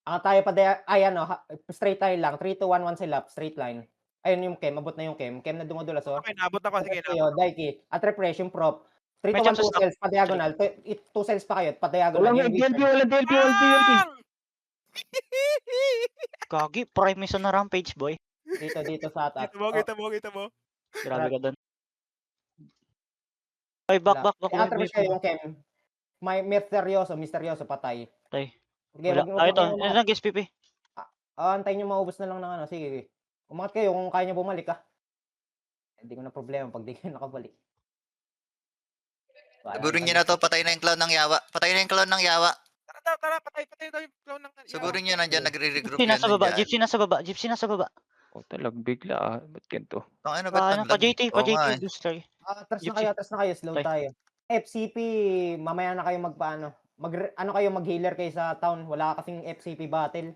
Tayo pa ay ano, straight tayo lang, 3, 2, 1, 1 sila, straight line. Ayun yung Chem, abot na yung Chem. Chem na dumudulas, oh. Okay, naabot ako. Sige, Atras kayo, naabot ako. Daiki. At refresh yung prop. 3 May to 1, chance sa 2 stock. cells, pa-diagonal. 2 cells pa kayo, pa-diagonal. Walang Yung DLP, wizard. walang DLP, walang DLP. Bang! Kagi, prime miso na rampage, boy. Dito sa atas. Kita mo. Grabe ka doon. Ay, back. Atras kayo yung Chem. May misteryoso, patay. Tay. Sige, Wala. wag Ito, niyo nag-SPP. antayin niyo maubos na lang ng ano. Sige. Umangat kayo kung kaya niyo bumalik, ah. Hindi ko na problema pag di kayo nakabalik. Sigurin niyo na to, patay na yung clown ng Yawa. Patay na yung clown ng Yawa. Tara, patay tayo yung clown ng... Sigurin niyo nandiyan, nagre-regroup Gypsy yan. nasa baba, nandiyan. Gypsy nasa baba. Oh, talag bigla ah. Ba't ganito? Ano, ba't Ano, naglag? pa Oo nga JT, booster. Atras na kayo, slow Tay. tayo. FCP, mamaya na kayo magpaano. Mag-healer kayo sa town. Wala kasing FCP battle.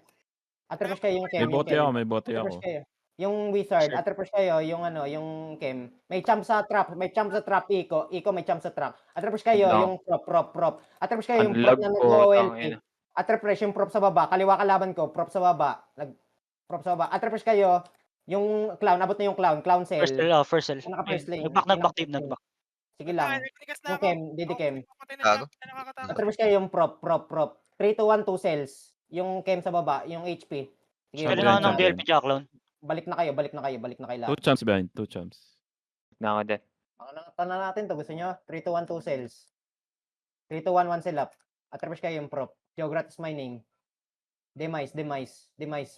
Atras kayo yung Chem. May bote ako. Atras kayo. Yung wizard, Sure. atras kayo yung yung Chem. May champ sa trap, Iko, may champ sa trap. Atras kayo Ang yung prop. Atras kayo yung Ang prop lag na ko, nag-OLP. tangina. Atras yung prop sa baba, kaliwa kalaban ko, prop sa baba. Prop sa baba. Atras kayo yung clown, abot na yung clown cell. First cell. Naka-first lane. Nagback team. Sige lang. Yung Chem, Chem. Gago. Atras kayo yung prop. 3 to 1, 2 cells. Yung Chem sa baba, yung HP. Sige, Pwede Champion, na ng DLP Jacklon. balik na kayo lahat. 2 champs behind, 2 champs. Na ako din. Tanong natin to, gusto nyo? 3 to 1, 2 cells. 3 to 1, 1 cell up. Atras kayo yung prop. Geograt is my name. Demise,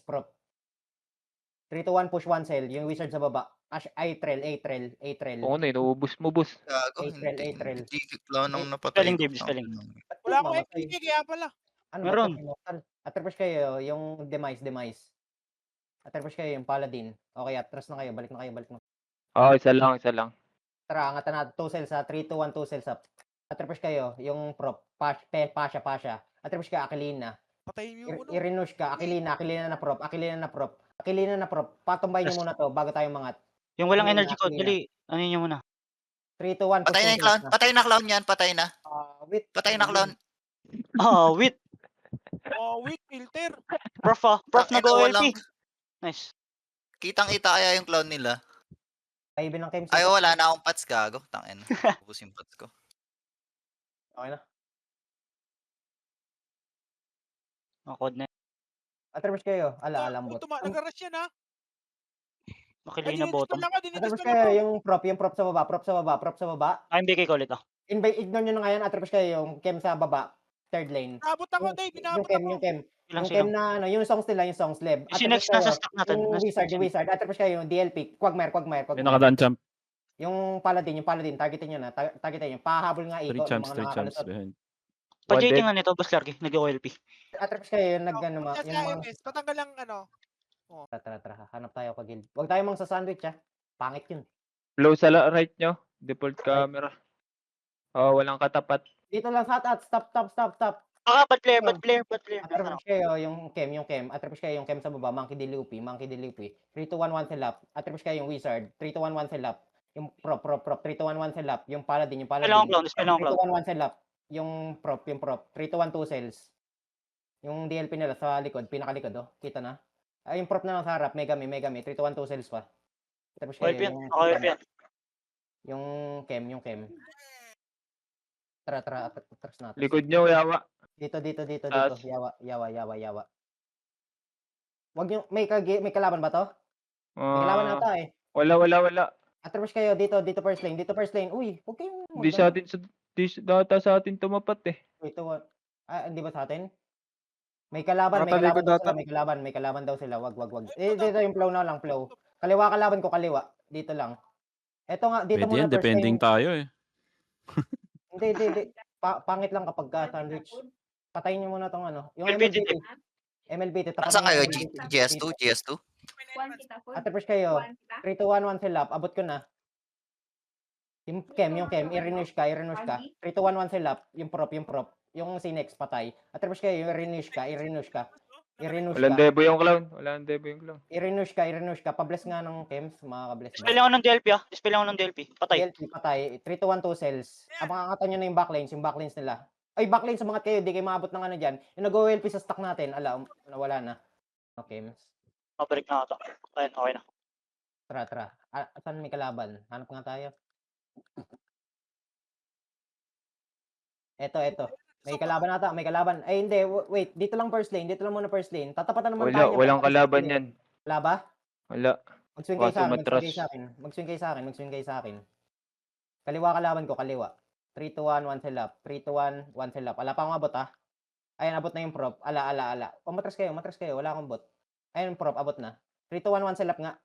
prop. 3 to 1, push 1 cell. Yung wizard sa baba. A trail. Oo na, inuubos mo, boss. Gago, April. hindi clown ang napatay. Spelling, Dave, spelling. Wala akong FPK, kaya pala. Meron. Atras kayo yung demise. Atras kayo yung paladin. Okay, atras na kayo. Balik na kayo. Oo, isa lang. Tara, angatan natin 2 cells ha. 3 to 1, 2 cells up. Atras kayo yung prop. Pasha. Atras kayo Aquilina. Patayin yung uno. I-renush ka. Aquilina na prop. Patumbay niyo muna to bago tayo mangat. Yung walang Aquilina, energy code, dali. Ano nyo muna? 3 to 1. Patay na yung clown. Patay na clown yan. Patay na. Wait. Patay na clown. Wait. Wait, filter. Prof Tangina, nag-OLP. Nice. Kitang-kita kaya yung clown nila. Kayo ng Chem. Ay, wala na akong pats, gago. Tangina. Ubus yung pats ko. Okay na. Code na. Atras kayo. Alam bot. Nag-rush yan, ha? Makilay na bottom. Atras kayo yung prop sa baba. MBK ko ulit ah. Ignore nyo na ngayon. Atras kayo yung Chem sa baba. Third lane. Naabot ako, Dave. Naabot ako. Yung Chem. Ilang Yung sila. Chem na yung songs nila, yung songs leb. Yung sinex nasa stock natin. Yung wizard. Atras kayo yung DLP. Quagmire. May nakadaan champ. Yung paladin. Targetin nyo na. Targetin nyo. Pahabol nga 3 Iko. champs behind. Pa-JT nga nito, Boss Larky. Nag-OLP. Atras kayo yung nag-ano Just IMS. Patanggal lang, ano. Tara. Hanap tayo ka guild. Huwag tayo mang sa sandwich ha. Pangit yun. Flow sa right nyo. Default camera. Oh, walang katapat. Dito lang sa at stop. Bad player. Atras kayo yung Chem. Atras kayo yung Chem sa baba. Monkey Dilupi. 3 to 1, 1 cell up. Atras kayo yung wizard. 3 to 1, 1 cell up. Yung prop. 3 to 1, 1 cell up. Yung paladin. 3 to 1, 1 cell up. Yung prop. 3 to 1, 2 cells. Yung DLP nila sa likod. Pinakalikod oh. Kita na. Yung prop na lang sa harap. Megami. 3 to 1, 2 cells pa. Atras kayo OLP yan. yung Chem. Tara. Atras natin. Likod nyo, Yawa. Dito. Taas. Yawa. Wag niyo may kalaban ba to? May kalaban ata eh. Wala. Atras kayo dito first lane. Uy, wag kayong Hindi sa atin, data sa atin tumapat eh. Wait, what? Hindi ba sa atin? May kalaban daw sila. Wag. Dito yung flow na lang, flow. Kaliwa kalaban ko, kaliwa. Dito lang. Eto nga, dito Pwede yan, muna first depending lane. tayo eh. Hindi. Pangit lang kapag sandwich. Patayin niyo muna tong ano. Yung MLBT. MLBT. Nasaan kayo? GS2? Atras kayo. 3 to 1, 1 cell up. Abot ko na. Yung Chem. I-renew ka. 3 to 1, 1 cell up. Yung prop. Yung Sinex patay. Atras kayo. I-renew ka. Walang debo yung clown. I-renew ka. Pabless nga ng Chems. Makakabless ba? Dispel ako ng DLP. Patay. DLP patay. 3 to 1, 2 cells. Ang makakata nyo na yung backlines nila. Ay, backlane sa mga kayo, di kayo maabot ng ano dyan. Yung nag-OLP sa stock natin, nawala na. Okay, Mabalik na ata. Ayun, okay na. tara. Saan may kalaban? Hanap nga tayo. Eto. May kalaban ata, may kalaban. Ay, hindi, wait. Dito lang first lane, dito lang muna first lane. Tatapatan naman tayo. Walang kalaban yan. Wala ba? Wala. Mag-swing kayo sa akin, Matras. mag-swing kayo sa akin. Kaliwa kalaban ko, kaliwa. 3 to 1, 1 selap. 3 to 1, 1 selap. Ala pa akong abot ha. Ayun, abot na yung prop. Ala. Matras kayo. Wala akong bot. Ayun, prop, abot na. 3 to 1, 1 selap nga.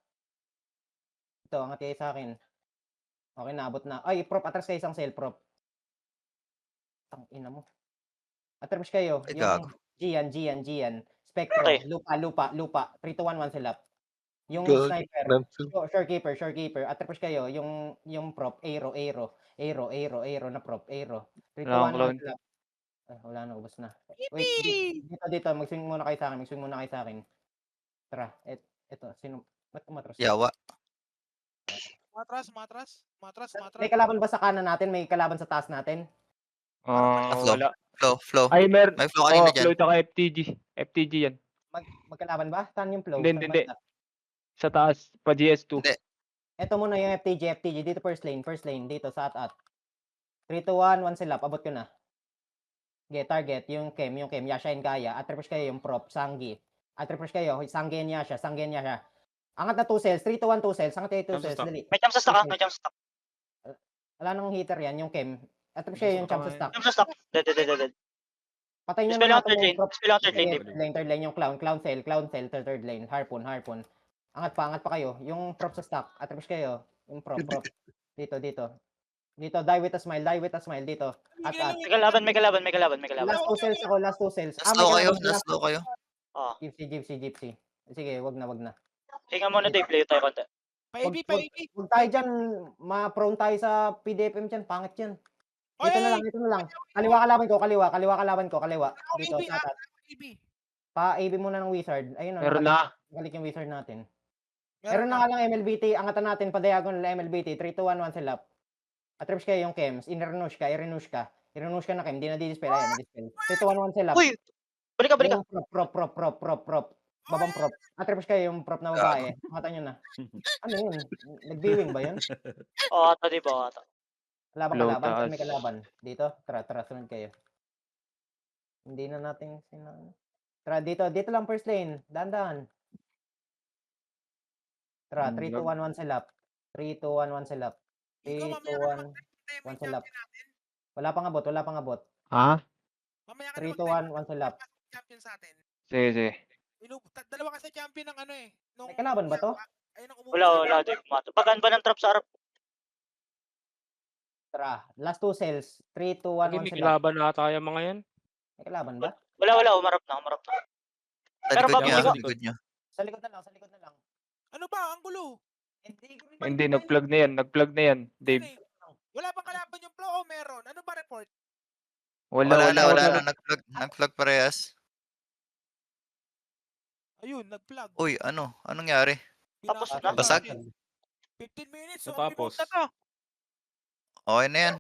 Ito, angat kayo sa akin. Okay na, abot na. Ay, prop, atras kayo isang cell, prop. Tang ina mo. Atras kayo. Ay, Yung gago. Gian. Spectro, Okay. lupa. 3 to 1, 1 selap. Yung Gago. sniper, shorekeeper. Atras kayo. Yung prop, arrow na prop, arrow. 3 to Wala 1, akong 1 selap. Wala na, ubos na. Wait, Yippee! dito. Mag-swing muna kayo sa akin. Tara, eto. Sino? Ba't umatras? Yawa. Matras. May kalaban ba sa kanan natin? May kalaban sa taas natin? Flow. Wala. Flow. Ay, May flow kanina dyan. Flow tsaka FTG yan. Magkalaban ba? Saan yung flow? Hindi. Saan banda? Sa taas, pa GS2. Hindi. Ito muna yung FTG. Dito first lane. Dito sa at. 3 to 1, 1 sila. Abot ko na. Target. Yung Kem. Yasha and Kaya. At-refresh kayo yung prop. Sanggi. At-refresh kayo. Sanggi and Yasha. Angat na 2 cells. 3 to 1, 2 cells. Angat kayo 2 cells. Dali. May jump sa stock ha. May jump sa stock. Wala nang hitter yan. Yung Kem. At-refresh kayo yung champ sa stock. Jump sa stock. Dead. Patay nyo Dispel na out third lane. prop. Dispel out third lane. Third lane yung clown cell, third lane, harpoon. Angat pa kayo. Yung prop sa stock, attraps kayo. Yung prop. Dito. Die with a smile, dito. At. May kalaban. Last 2 cells ako, last 2 cells. Last low kayo. Oh. Gypsy. Sige, wag na. Hinga muna Dave. Play tayo konti. Pa-AB. Huwag tayo dyan, ma-prone tayo sa PDFM dyan, pangit yan. Ito na lang. Kaliwa kalaban ko, kaliwa. Dito, sa atas. AB. Pa-AB muna ng wizard. Ayun Meron na. Balik yung wizard natin. Meron na nga lang MLBT, angatan natin pa diagonal MLBT, 3 to 1, 1 selap. At-trips kayo yung Kems, i-renush ka na Kem, di na di-dispel, ayun, di-dispel. 3 to 1, 1 selap. Uy! Balik ka. Yung prop. Babang prop. At-trips kayo yung prop na babae, angatan nyo na. Ano yun? Nag-viewing ba yun? Oo, ata di ba? Wala bang Low kalaban? Saan taas. may kalaban? Dito? Tara, sunod kayo. Hindi na natin Tara, dito lang first lane. Dahan-dahan. Tara, 3 to 1, 1 selap. 3 to 1, 1 selap. 3 to 1 selap. Wala pang abot. Ha? Mamaya ka 3 to 1, 1 selap. champion sa atin. Sige. Dalawa kasi champion ng ano eh. May kalaban ba to? Wala Dave. Pagaan ba ng trap sa harap? Tara, last 2 cells. 3 to 1, 1 May selap. kalaban na tayo mga yan. May kalaban ba? Wala. Umarap na. Sa Pero likod nyo, bago- sa likod nyo. Sa likod na lang. Ano ba? Ang gulo. Hindi, nag-plug na yan. Dave. Wala bang kalaban yung flow o meron? Ano ba report? Wala na. Nag-plug parehas. Ayun, nag-plug. Uy, ano? Anong nangyari? Tapos Pinasok na. na Basag? natin. 15 minutes. Natapos. Remote na to. Okay na yan.